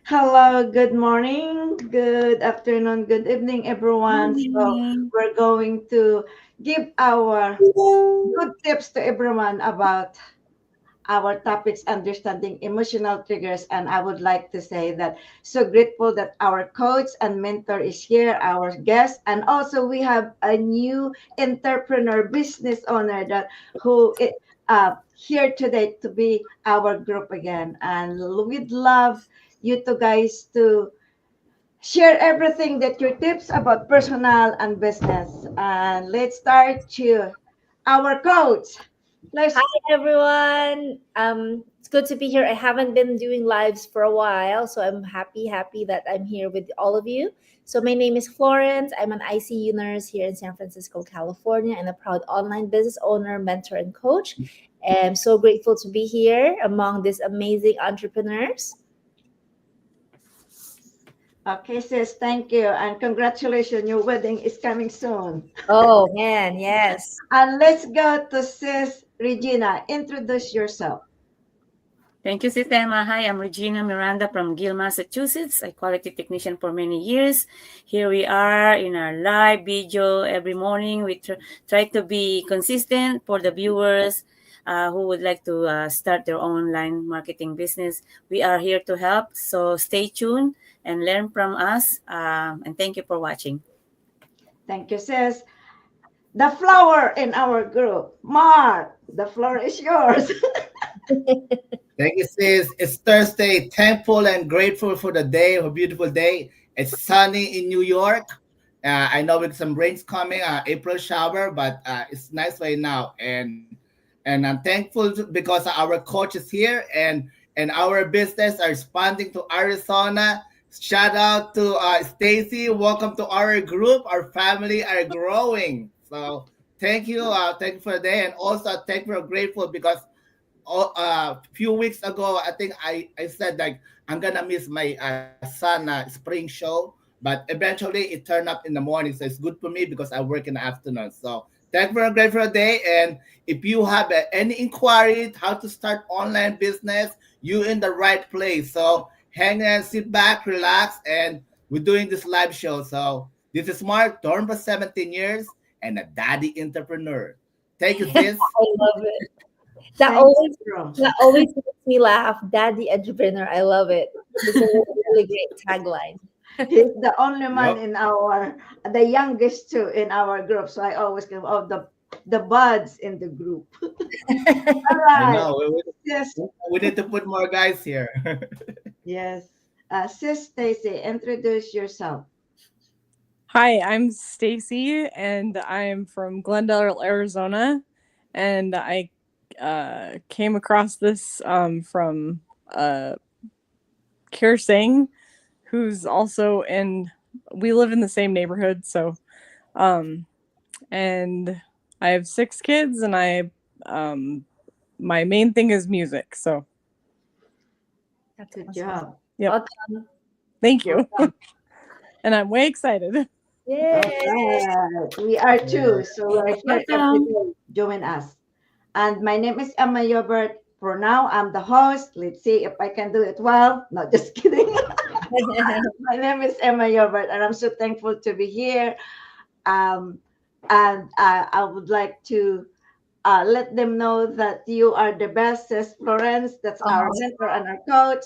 Hello, good morning, good afternoon, good evening, everyone. So, Morning. we're going to give our good tips to everyone about our topics, understanding emotional triggers. And I would like to say that so grateful that our coach and mentor is here, our guest, and also we have a new entrepreneur, business owner that who here today to be our group again. And we'd love you two guys to share everything that your tips about personal and business. And let's start to our coach. Let's Hi everyone. It's good to be here. I haven't been doing lives for a while, so I'm happy that I'm here with all of you. So my name is Florence. I'm an ICU nurse here in San Francisco, California, and a proud online business owner, mentor, and coach. And I'm so grateful to be here among these amazing entrepreneurs. Okay, sis, thank you. And congratulations, your wedding is coming soon. Oh man, yes. And let's go to sis Regina. Introduce yourself. Thank you, Sistema. Hi, I'm Regina Miranda from Gill, Massachusetts, a quality technician for many years. Here we are in our live video every morning. We try to be consistent for the viewers who would like to start their online marketing business. We are here to help, so stay tuned and learn from us. And thank you for watching. Thank you, sis. The flower in our group. Mark, the floor is yours. Thank you, sis. It's Thursday. Thankful and grateful for the day, a beautiful day. It's sunny in New York. I know with some rains coming, April shower, but it's nice right now. And I'm thankful because our coach is here and our business are expanding to Arizona. Shout out to Stacy. Welcome to our group. Our family are growing. So thank you for the day, and also thank you. Grateful because few weeks ago, I think I said like I'm gonna miss my son spring show, but eventually it turned up in the morning, so it's good for me because I work in the afternoon. So thank you for a grateful day, and if you have any inquiry how to start online business, you in the right place. So hang and sit back, relax, and we're doing this live show. So this is Mark, torn for 17 years, and a daddy entrepreneur. Thank you, sis. I love it. That Thank you, always bro. that always makes me laugh. Daddy entrepreneur. I love it. It's a really great tagline. He's the only man Yep. in our, the youngest too in our group. So I always give oh the buds in the group. All I right. know. Yes. We need to put more guys here. Yes. Sis Stacy, introduce yourself. Hi, I'm Stacy, and I'm from Glendale, Arizona, and I came across this from Kir Singh, who's also in. We live in the same neighborhood, so um, and I have 6 kids, and um, my main thing is music. So, That's Good awesome. job. yep, Welcome. thank you, Welcome. and I'm way excited. Yay. All right. We are Yeah. too. So we're here every Welcome. day. Join us. And my name is Emma Yobert. For now, I'm the host. Let's see if I can do it well. No, just kidding. My name is Emma Yobert, and I'm so thankful to be here. Um, and I would like to let them know that you are the best, says Florence. That's our Oh, mentor and our coach.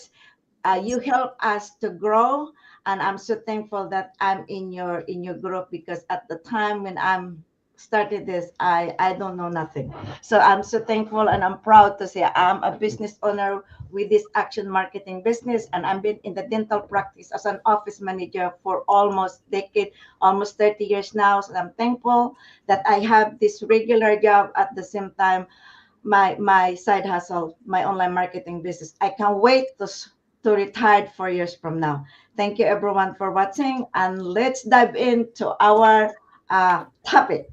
You yes. help us to grow, and I'm so thankful that I'm in your group because at the time when I'm started this, I don't know nothing. So I'm so thankful and I'm proud to say I'm a business owner with this action marketing business, and I've been in the dental practice as an office manager for almost decade, almost 30 years now. So I'm thankful that I have this regular job at the same time my side hustle, my online marketing business. I can't wait to retire 4 years from now. Thank you everyone for watching, and let's dive into our topic.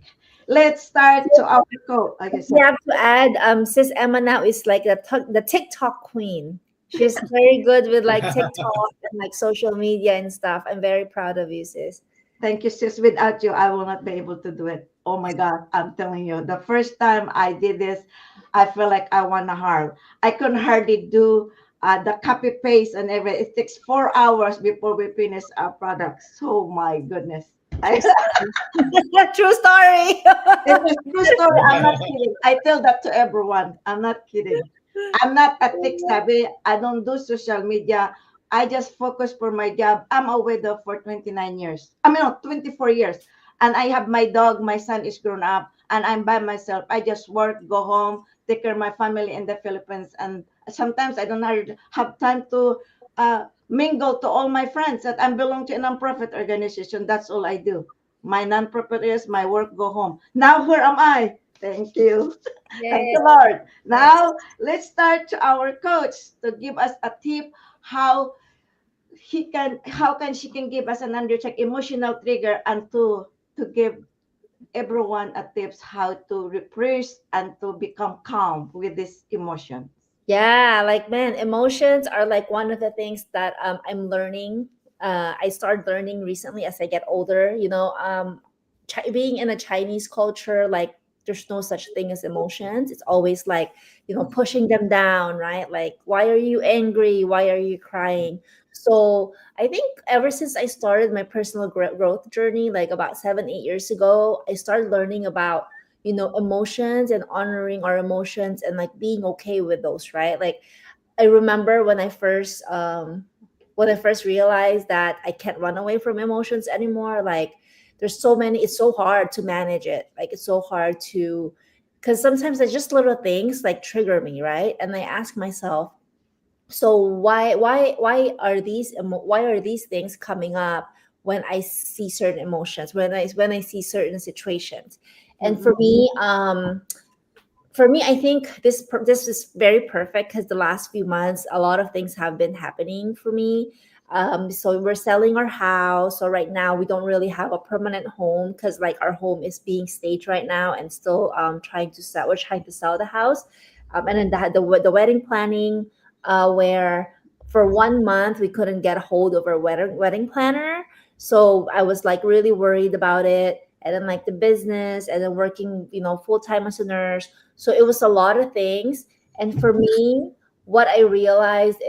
Let's start to our code. Like I We said, have to add, Sis Emma now is like the TikTok queen. She's very good with like TikTok and like social media and stuff. I'm very proud of you, sis. thank you, sis. Without you, I will not be able to do it. Oh my God, I'm telling you, the first time I did this, I feel like I want to harm. I couldn't hardly do. the copy paste and everything. It takes 4 hours before we finish our product. So my goodness. I, True story. it's a true story. I'm not kidding. I tell that to everyone. I'm not kidding. I'm not a tech savvy. I don't do social media. I just focus for my job. I'm a widow for 29 years. I mean, no, 24 years. And I have my dog. My son is grown up and I'm by myself. I just work, go home, take care of my family in the Philippines. And sometimes I don't have time to mingle to all my friends that I belong to a nonprofit organization. That's all I do. My nonprofit is my work, go home. Now, where am I? Thank you. Thank Yay. the Lord. Now, let's start to our coach to give us a tip how how can she can give us an undercheck emotional trigger and to give everyone a tips how to repress and to become calm with this emotion. Yeah, like man, emotions are like one of the things that I'm learning. I started learning recently as I get older. Being in a Chinese culture, like there's no such thing as emotions. It's always like pushing them down, right? Like, why are you angry? Why are you crying? So I think ever since I started my personal growth journey, like about 7, 8 years ago, I started learning about emotions and honoring our emotions and like being okay with those, right? Like I remember when I first realized that I can't run away from emotions anymore. Like there's so many, it's so hard to manage it. Like it's so hard to, because sometimes there's just little things like trigger me, right? And I ask myself, so why are these things coming up when I see certain emotions, when I see certain situations? And Mhm. for me, I think this is very perfect because the last few months, a lot of things have been happening for me. So we're selling our house. So right now we don't really have a permanent home because like our home is being staged right now and still trying to sell. We're trying to sell the house, and then the wedding planning, where for 1 month we couldn't get a hold of our wedding planner. So I was like really worried about it, and then like the business, and then working full time as a nurse. So it was a lot of things. And for me, what I realized,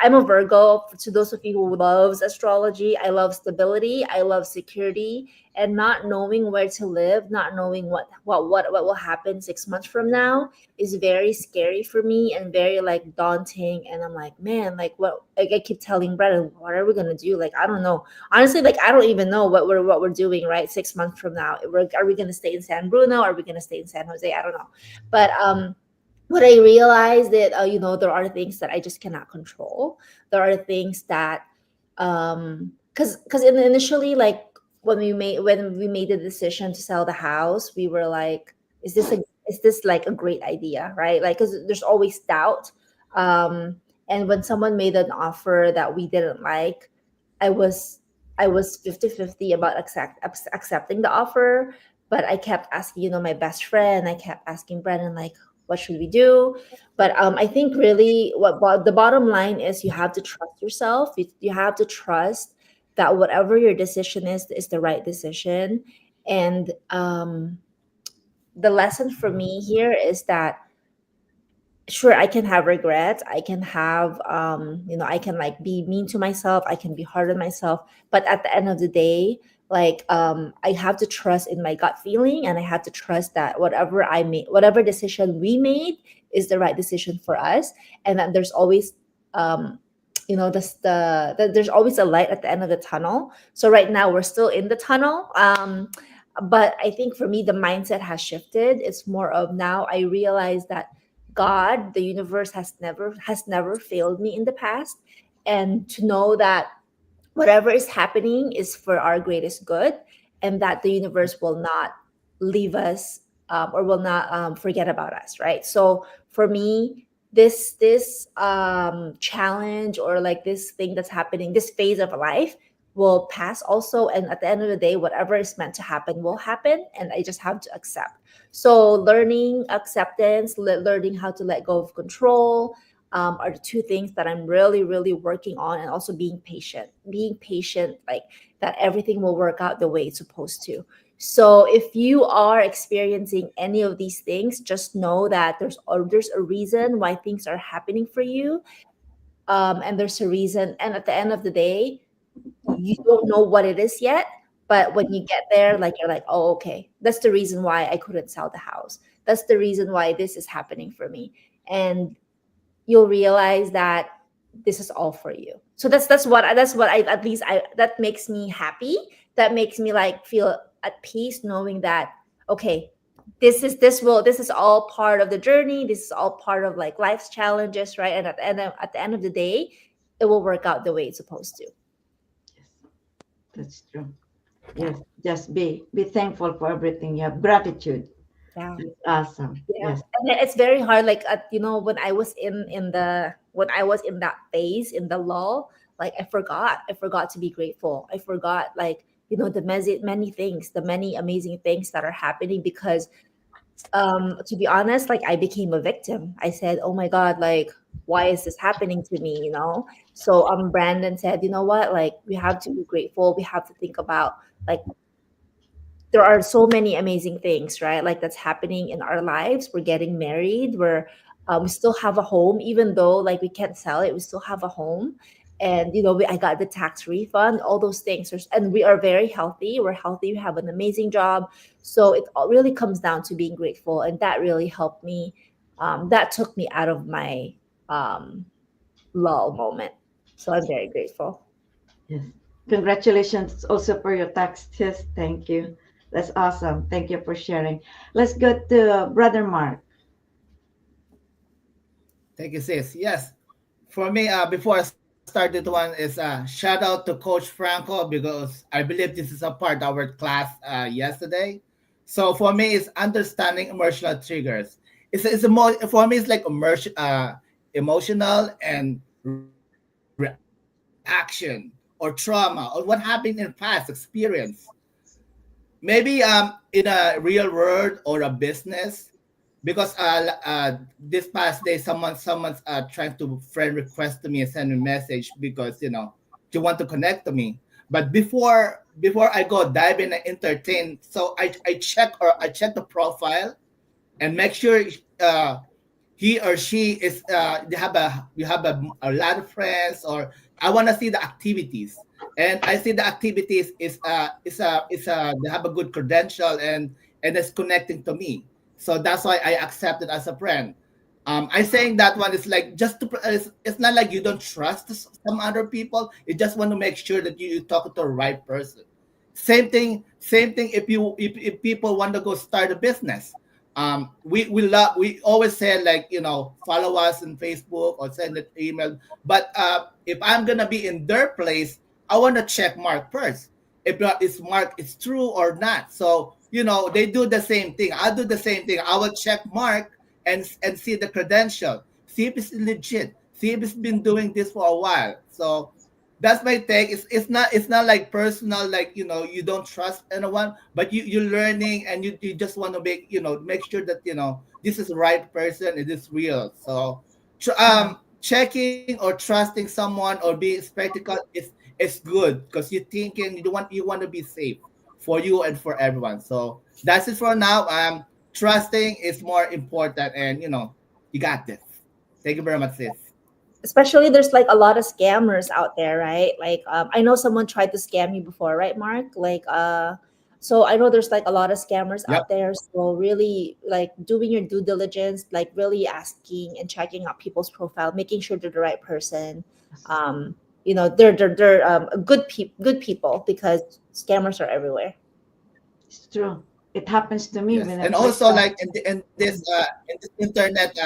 I'm a Virgo. To those of you who loves astrology, I love stability, I love security, and not knowing where to live, not knowing what will happen 6 months from now is very scary for me and very like daunting. And I'm like, man, like what, like I keep telling Brennan, what are we gonna do? Like I don't know. Honestly, like I don't even know what we're doing, right? 6 months from now. Are we gonna stay in San Bruno? Are we gonna stay in San Jose? I don't know. But what I realized that there are things that I just cannot control. There are things that because initially, like when we made the decision to sell the house, we were like, is this like a great idea, right? Like because there's always doubt. And when someone made an offer that we didn't like, I was I was 50-50 about accepting the offer, but I kept asking, my best friend, I kept asking Brennan, like, what should we do? But I think really what the bottom line is, you have to trust yourself. You have to trust that whatever your decision is the right decision. And the lesson for me here is that sure, I can have regrets, I can have I can like be mean to myself, I can be hard on myself, but at the end of the day, like I have to trust in my gut feeling, and I have to trust that whatever decision we made is the right decision for us, and that there's always um there's always a light at the end of the tunnel. So right now we're still in the tunnel, but I think for me the mindset has shifted. It's more of, now I realize that God, the universe, has never failed me in the past, and to know that whatever is happening is for our greatest good, and that the universe will not leave us, or will not forget about us, right? So for me, this challenge, or like this thing that's happening, this phase of life will pass also, and at the end of the day, whatever is meant to happen will happen, and I just have to accept. So learning acceptance, learning how to let go of control, are the two things that I'm really, really working on. And also being patient, like that everything will work out the way it's supposed to. So if you are experiencing any of these things, just know that there's a reason why things are happening for you. and there's a reason. And at the end of the day, you don't know what it is yet. But when you get there, like you're like, oh, okay, that's the reason why I couldn't sell the house. That's the reason why this is happening for me. And you'll realize that this is all for you. So that's what I at least I that makes me happy. That makes me like feel at peace knowing that okay, this is all part of the journey. This is all part of like life's challenges, right? And at the end of the day, it will work out the way it's supposed to. That's true. Yes, just be thankful for everything you have. Gratitude. Yeah. It's awesome. Yeah, Yes. and then it's very hard. Like when I was in that phase in the lull, like I forgot to be grateful. I forgot like the many things, the many amazing things that are happening because to be honest, like I became a victim. I said, oh my god, like why is this happening to me? So Brandon said, you know what, like we have to be grateful. We have to think about like there are so many amazing things, right? Like that's happening in our lives. We're getting married. We still have a home, even though like we can't sell it. We still have a home, and I got the tax refund. All those things, and we are very healthy. We're healthy. We have an amazing job. So it all really comes down to being grateful, and that really helped me. That took me out of my lull moment. So I'm very grateful. Yes. Congratulations also for your tax test. Thank you. That's awesome. Thank you for sharing. Let's go to Brother Mark. Thank you, sis. Yes. For me, before I started one is shout out to Coach Franco because I believe this is a part of our class yesterday. So for me, it's understanding emotional triggers. It's a more for me it's like emotional and reaction or trauma or what happened in past experience. Maybe in a real world or a business because this past day someone's trying to friend request to me and send me a message because they want to connect to me. But before I go dive in and entertain, so I check the profile and make sure he or she is they have a lot of friends, or I want to see the activities, and I see the activities is they have a good credential and it's connecting to me, so that's why I accept it as a friend. I saying that one is like just to it's not like you don't trust some other people. You just want to make sure that you talk to the right person. Same thing if people want to go start a business. We always say like follow us on Facebook or send an email. But if I'm gonna be in their place, I want to check Mark first if Mark is true or not. So they do the same thing. I do the same thing. I will check Mark and see the credential, see if it's legit, see if it's been doing this for a while. So that's my take. It's not like personal, like you don't trust anyone, but you're learning and you just want to make sure that this is the right person, it is real. So checking or trusting someone or being skeptical is good because you're thinking you want to be safe for you and for everyone. So that's it for now. Trusting is more important, and you got this. Thank you very much, sis. Especially there's like a lot of scammers out there, right? Like I know someone tried to scam you before, right, Mark? Like so I know there's like a lot of scammers Yep. out there. So really like doing your due diligence, like really asking and checking out people's profile, making sure they're the right person. They're good people because scammers are everywhere. It's true. It happens to me Yes, when and I'm also myself. like in this internet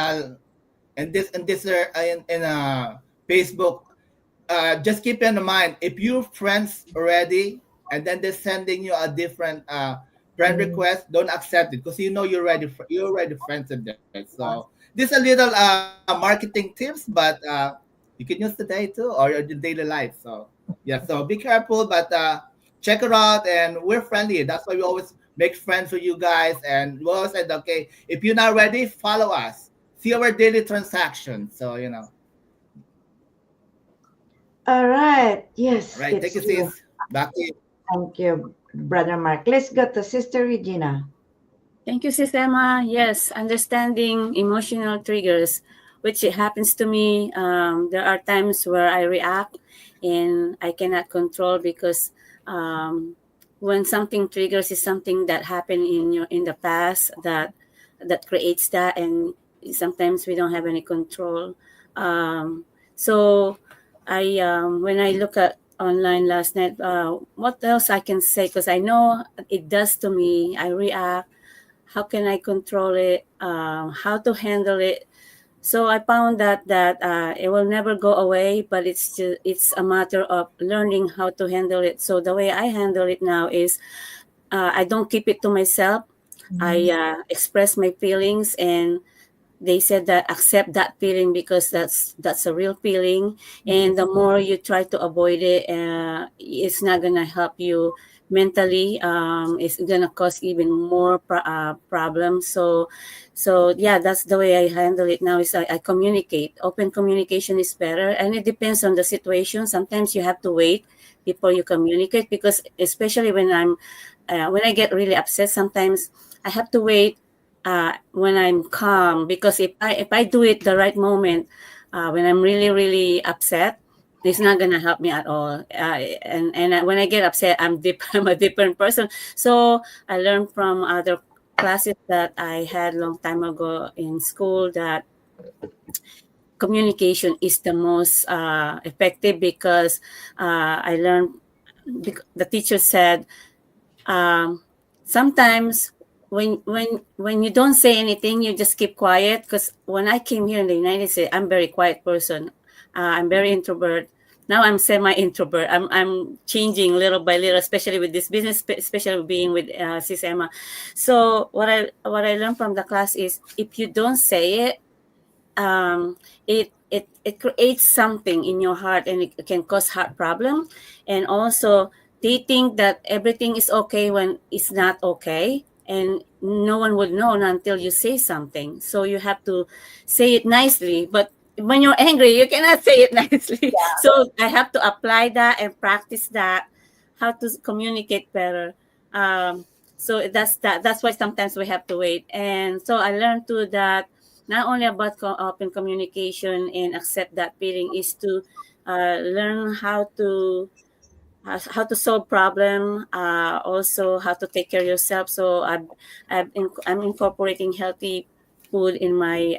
in Facebook, just keep in mind if you're friends already and then they're sending you a different friend Mm. request, don't accept it because you're already friends with them. So this a little marketing tips, but you can use today too or your daily life. So yeah, so be careful, but check it out, and we're friendly. That's why we always make friends with you guys, and we always said, okay, if you're not ready, follow us. See our daily transactions. So All right. Yes, right. Thank it's you, true. sis. Back to you. Thank you, Brother Mark. Let's go to Sister Regina. Thank you, Sis Emma. Yes, understanding emotional triggers. which it happens to me. There are times where I react and I cannot control because when something triggers is something that happened in the past that creates that, and sometimes we don't have any control. So I when I look at online last night, what else I can say, because I know it does to me. I react. How can I control it? How to handle it? So I found that it will never go away, but it's a matter of learning how to handle it. So the way I handle it now is I don't keep it to myself. I express my feelings, and they said that accept that feeling because that's a real feeling, and the more you try to avoid it, it's not gonna help you mentally. It's gonna cause even more problems. So yeah, that's the way I handle it now. Is I communicate. Open communication is better, and it depends on the situation. Sometimes you have to wait before you communicate, because especially when I get really upset, sometimes I have to wait when I'm calm, because if I do it the right moment, when I'm really really upset, it's not gonna help me at all. When I get upset, I'm a different person. So I learned from other classes that I had long time ago in school that communication is the most effective, because I learned, the teacher said, sometimes when you don't say anything, you just keep quiet. Because when I came here in the United States, I'm very quiet person. I'm very introvert. Now I'm semi-introvert. I'm changing little by little, especially with this business, especially being with Sis Emma. So what I learned from the class is, if you don't say it, it creates something in your heart, and it can cause heart problem. And also, they think that everything is okay when it's not okay, and no one would know until you say something. So you have to say it nicely, but when you're angry, you cannot say it nicely. So I have to apply that and practice that, how to communicate better. So that's why sometimes we have to wait. And so I learned too that not only about open communication and accept that feeling, is to learn how to solve problem, also how to take care of yourself. So I'm incorporating healthy food in my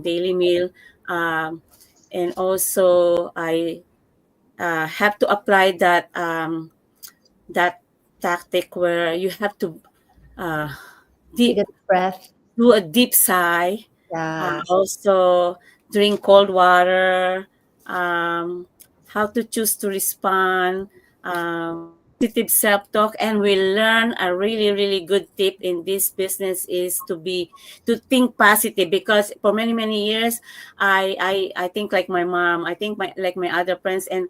daily meal, and also I have to apply that tactic where you have to uh, Take deep, a breath. do a deep sigh. Yeah. Also, drink cold water. How to choose to respond. Positive self-talk, and we learn a really really good tip in this business is to think positive, because for many years I think like my mom, I think like my other friends, and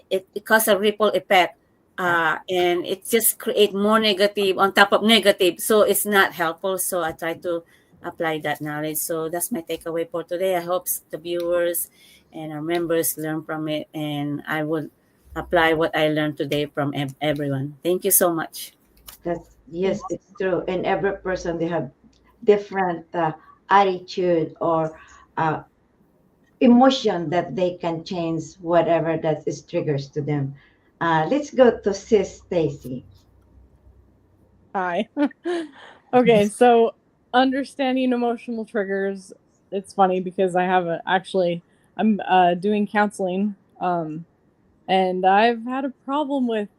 it causes a ripple effect, and it just create more negative on top of negative, so it's not helpful. So I try to apply that knowledge. So that's my takeaway for today. I hope the viewers and our members learn from it, and I will apply what I learned today from everyone. Thank you so much. That's yes, it's true. And every person they have different attitude or uh, emotion that they can change whatever that is triggers to them. Let's go to Sis Stacy. Hi. Okay, so understanding emotional triggers. It's funny because I have I'm doing counseling, and I've had a problem with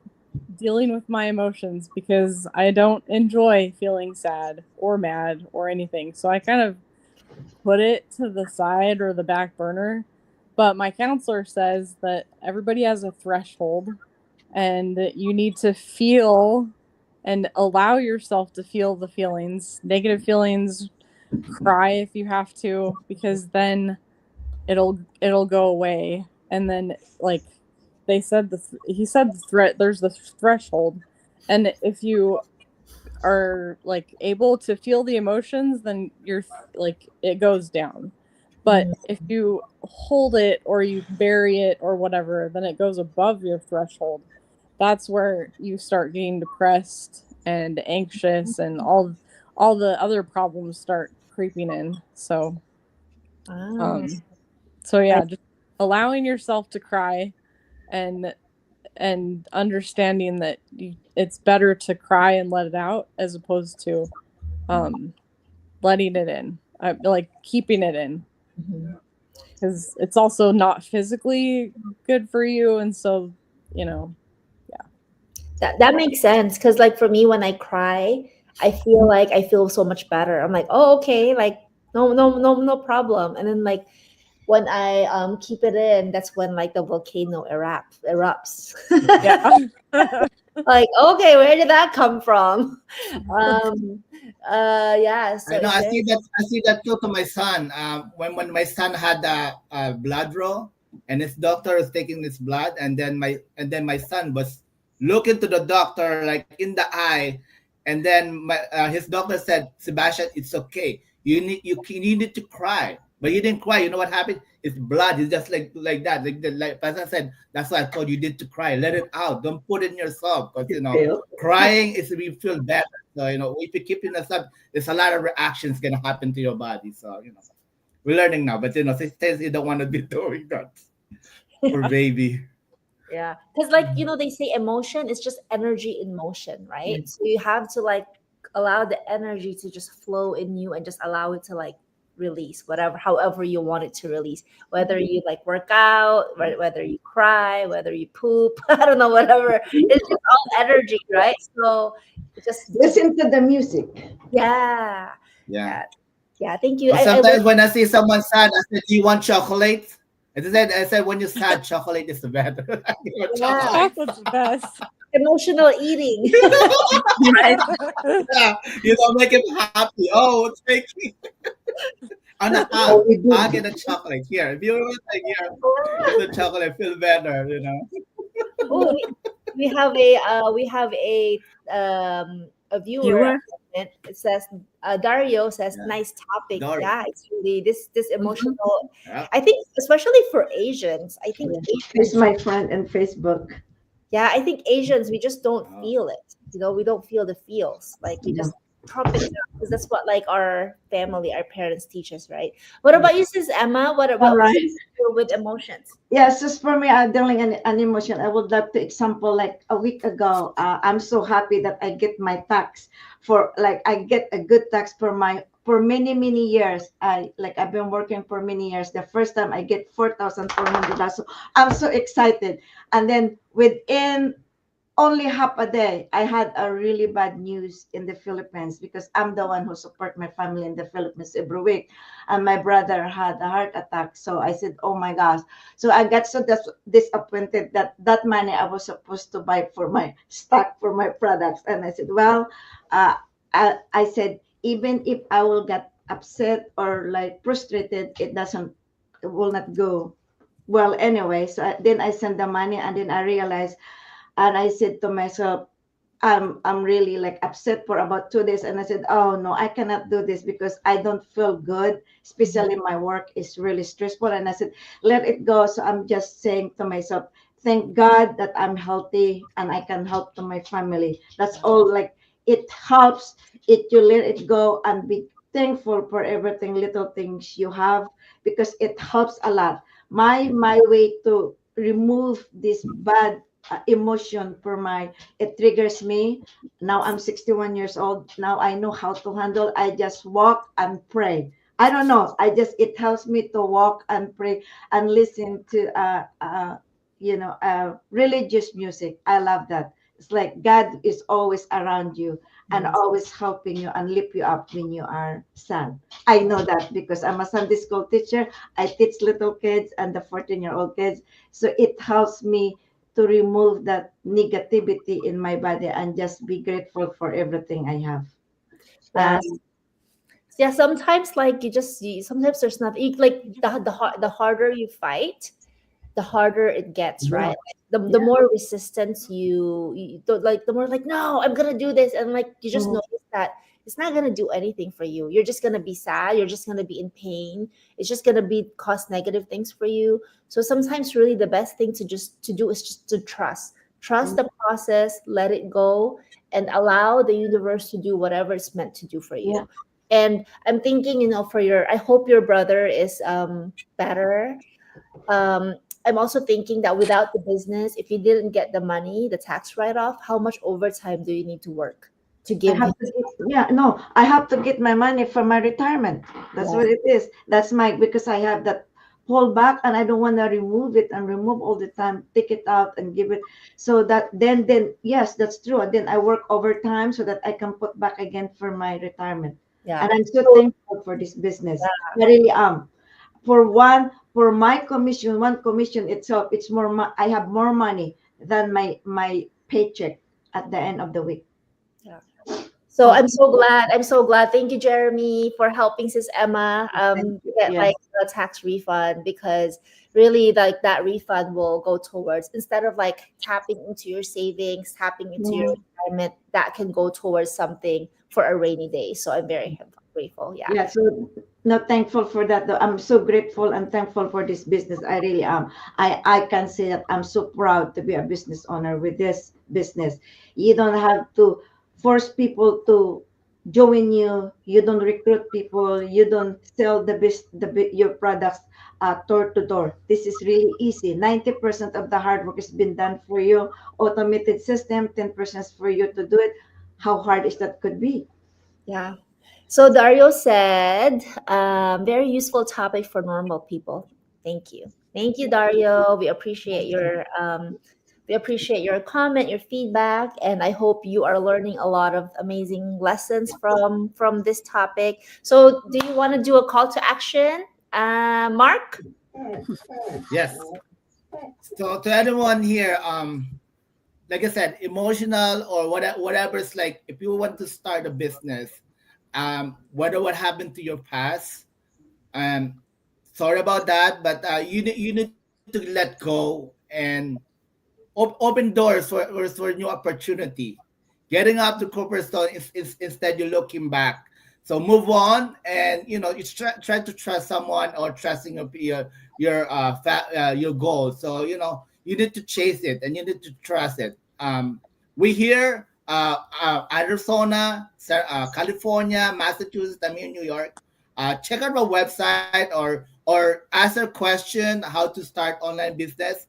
dealing with my emotions because I don't enjoy feeling sad or mad or anything. So I kind of put it to the side or the back burner. But my counselor says that everybody has a threshold and that you need to feel and allow yourself to feel the feelings, negative feelings, cry if you have to, because then it'll go away. And then like they said he said there's the threshold, and if you are like able to feel the emotions, then you're like it goes down. But if you hold it or you bury it or whatever, then it goes above your threshold. That's where you start getting depressed and anxious, and all the other problems start creeping in. So Ah. So yeah, just allowing yourself to cry, and understanding that it's better to cry and let it out as opposed to letting it in, like keeping it in, Mhm. because it's also not physically good for you. And so, you know, That makes sense, because like for me, when I cry, I feel so much better. I'm like, oh, okay, like no problem. And then like when I keep it in, that's when like the volcano erupts. yeah. Like, okay, where did that come from? um yeah, so I know. it's I very see that. I see that too to my son. When my son had a blood draw, and his doctor was taking his blood, and then my son was looking to the doctor like in the eye, and then his doctor said, "Sebastian, it's okay. You need to cry." But he didn't cry. You know what happened? It's blood. It's just like that. Like Pastor said, that's why I told you need to cry. Let it out. Don't put it in yourself, because Feel. crying is we feel better. So if you keep it yourself, there's a lot of reactions gonna happen to your body. So we're learning now, but since you don't want to be doing that for baby. yeah, because like they say emotion is just energy in motion, right? So you have to like allow the energy to just flow in you and just allow it to like release however you want it to release, whether you like work out, whether you cry, whether you poop. I don't know, whatever, it's just all energy, right? So just Listen to the music. yeah, Yeah. yeah, yeah, thank you. But I sometimes wish. when I see someone sad, I said, "Do you want chocolate?" I said, when you're sad, chocolate is the better. I give her Yeah, chocolate. Chocolate's the best. emotional eating. Right? Yeah, make him happy. Oh, thank you. On a Oh, hug. we do. Hug and a chocolate. Here, if you want like here, it's a chocolate. Feel better. Oh, we have a viewer. Viewer. It says Dario says Yeah. nice topic. Dory. Yeah, it's really this Mhm. emotional. Yeah. I think especially for Asians. I think Yeah. He's Asians. my friend in Facebook. Yeah, I think Asians, we just don't Oh. feel it. We don't feel the feels. Like we just pump it down, because that's what like our family, our parents teach us, right? What about you, sis Emma? All What right. do you feel with emotions? Yes, just for me, dealing an emotion. I would love to example like a week ago. I'm so happy that I get my tax for like I get a good tax for many years. I've been working for many years. The first time I get $4,400. So I'm so excited. And then within only half a day, I had a really bad news in the Philippines, because I'm the one who support my family in the Philippines every week, and my brother had a heart attack. So I said, "Oh my gosh!" So I got so disappointed that that money I was supposed to buy for my stock for my products, and I said, "Well, uh, I said even if I will get upset or like frustrated, it will not go well anyway." So then I sent the money, and then I realized, and I said to myself, I'm really like upset for about 2 days. And I said, oh no, I cannot do this because I don't feel good, especially my work is really stressful. And I said, let it go. So I'm just saying to myself, thank God that I'm healthy and I can help to my family. That's all. Like it helps it, you let it go and be thankful for everything, little things you have, because it helps a lot. My way to remove this bad emotion for my, it triggers me. Now I'm 61 years old. Now I know how to handle. I just walk and pray. I don't know, I just, it helps me to walk and pray and listen to religious music. I love that. It's like God is always around you and always helping you and lift you up when you are sad. I know that because I'm a Sunday school teacher. I teach little kids and the 14-year-old kids. So it helps me to remove that negativity in my body and just be grateful for everything I have. Yeah, And yeah, sometimes like sometimes there's nothing like the harder you fight, the harder it gets, yeah, right? The more resistance like the more like, no, I'm gonna do this, and like you just mm, notice that it's not gonna do anything for you. You're just gonna be sad, you're just gonna be in pain, it's just gonna be cause negative things for you. So sometimes really the best thing to do is just to trust the process, let it go, and allow the universe to do whatever it's meant to do for yeah. you. And I'm thinking, for I hope your brother is better. um I'm also thinking that without the business, if you didn't get the money, the tax write-off, how much overtime do you need to work to I give have him? to get, yeah, no, I have to get my money for my retirement. That's Yeah, what it is. That's my, because I have that pull back and I don't want to remove it and remove all the time, take it out and give it. So that then yes, that's true. And then I work overtime so that I can put back again for my retirement. yeah. And I'm so So thankful for this business. I really am. For my commission, one commission itself, it's more. I have more money than my paycheck at the end of the week. yeah. So Oh, I'm so glad. I'm so glad. Thank you, Jeremy, for helping Sis Emma thank you. get Yes. like a tax refund, because really like that refund will go towards, instead of like tapping into your savings, tapping into your Mhm. retirement, that can go towards something for a rainy day. So I'm very grateful. Yeah. Yeah, so not thankful for that though. I'm so grateful and thankful for this business. I really am. I can say that I'm so proud to be a business owner with this business. You don't have to force people to join you. You don't recruit people. You don't sell your products door to door. This is really easy. 90% of the hard work has been done for you. Automated system, 10% for you to do it. How hard is that could be? Yeah. So Dario said, very useful topic for normal people. Thank you. Thank you, Dario. We appreciate your comment, your feedback, and I hope you are learning a lot of amazing lessons from this topic. So do you want to do a call to action? Mark? Yes. So to everyone here, like I said, emotional or whatever it's like, if you want to start a business, whether what happened to your past, um, sorry about that, but you need to let go and open doors for new opportunity. Getting up to corporate store is instead you're looking back. So move on, and you try to trust someone or trusting your goal. So you need to chase it and you need to trust it. We here, Arizona, California, Massachusetts, I mean New York. Check out our website or ask a question how to start online business.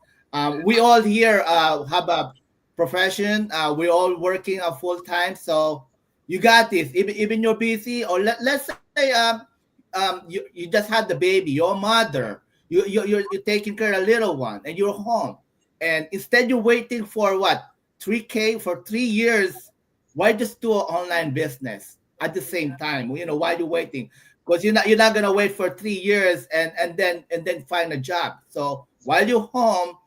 We all here have a profession. We're all working full time, so you got this. Even you're busy, or let's say you just had the baby, your mother, you're taking care of a little one, and you're home, and instead you're waiting for what 3K for 3 years. Why just do an online business at the same time? Why you waiting? Because you're not gonna wait for 3 years and then find a job. So while you're home,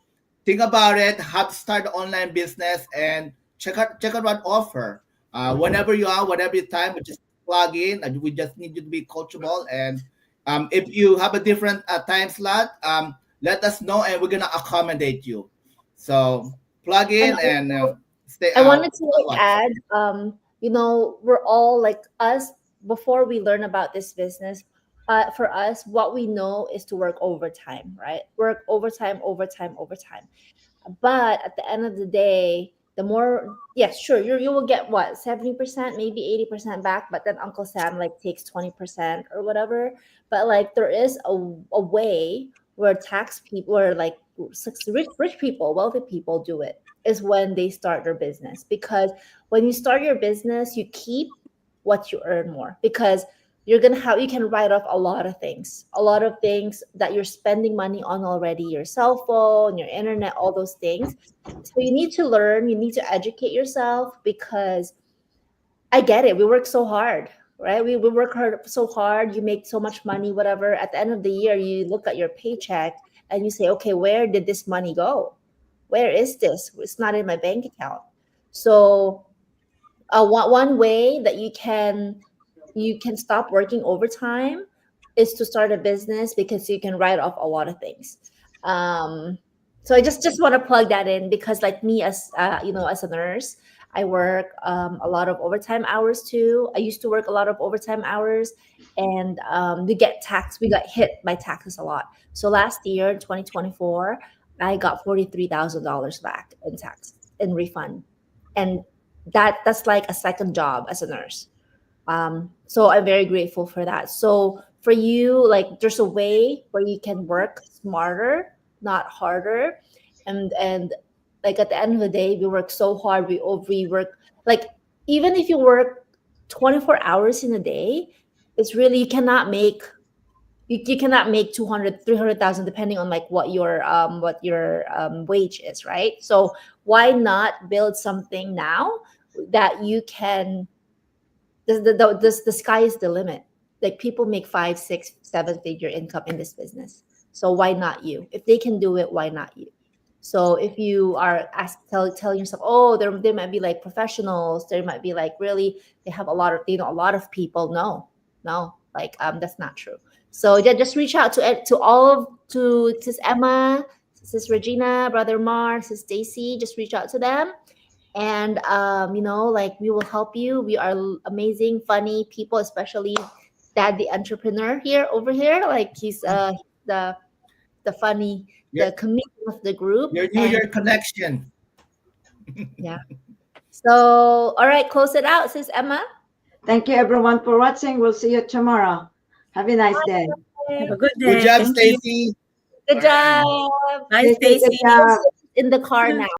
think about it, how to start an online business, and check out what offer. Whenever you are, whatever your time, we just plug in, and we just need you to be coachable. And if you have a different time slot, let us know, and we're gonna accommodate you. So plug And in and stay I wanted to like what? add, we're all like us before we learn about this business. For us, what we know is to work overtime, right? Work overtime, overtime, overtime. But at the end of the day, the more, yes, sure, you will get what 70%, maybe 80% back, but then Uncle Sam like takes 20% or whatever. But like there is a way where tax people or like rich people, wealthy people do it, is when they start their business. Because when you start your business, you keep what you earn more, because you can write off a lot of things that you're spending money on already, your cell phone, your internet, all those things. So you need to learn, you need to educate yourself, because I get it, we work so hard, right? We work so hard, you make so much money, whatever. At the end of the year, you look at your paycheck and you say, okay, where did this money go? Where is this? It's not in my bank account. So one way that you can stop working overtime is to start a business, because you can write off a lot of things. um so I just want to plug that in, because like me, as as a nurse, I work a lot of overtime hours too. I used to work a lot of overtime hours, and we got hit by taxes a lot. So last year in 2024, I got $43,000 back in tax, in refund. And that's like a second job as a nurse. So I'm very grateful for that. So for you, like there's a way where you can work smarter, not harder. And like at the end of the day, we work so hard, we work like even if you work 24 hours in a day, it's really you cannot make 200 300,000 depending on like what your wage is, right? So why not build something now that you can the sky is the limit. Like people make 5 6 7 figure income in this business, so why not you? If they can do it, why not you? So if you are telling yourself, oh, there might be like professionals, there might be like really they have a lot of people. No, like that's not true. So yeah, just reach out to all of to Sis Emma, Sis Regina, Brother Mar, Sis Stacy. Just reach out to them, and like we will help you. We are amazing, funny people, especially Dad, the entrepreneur over here. Like he's the funny, Yeah. the comedian of the group. Your New And Year connection. yeah. So all right, close it out, Sis Emma. Thank you everyone for watching. We'll see you tomorrow. Have a nice day. Have a good day. Good job, Thank you. Stacy. Good job. Bye, Good Stacy. job. In the car now.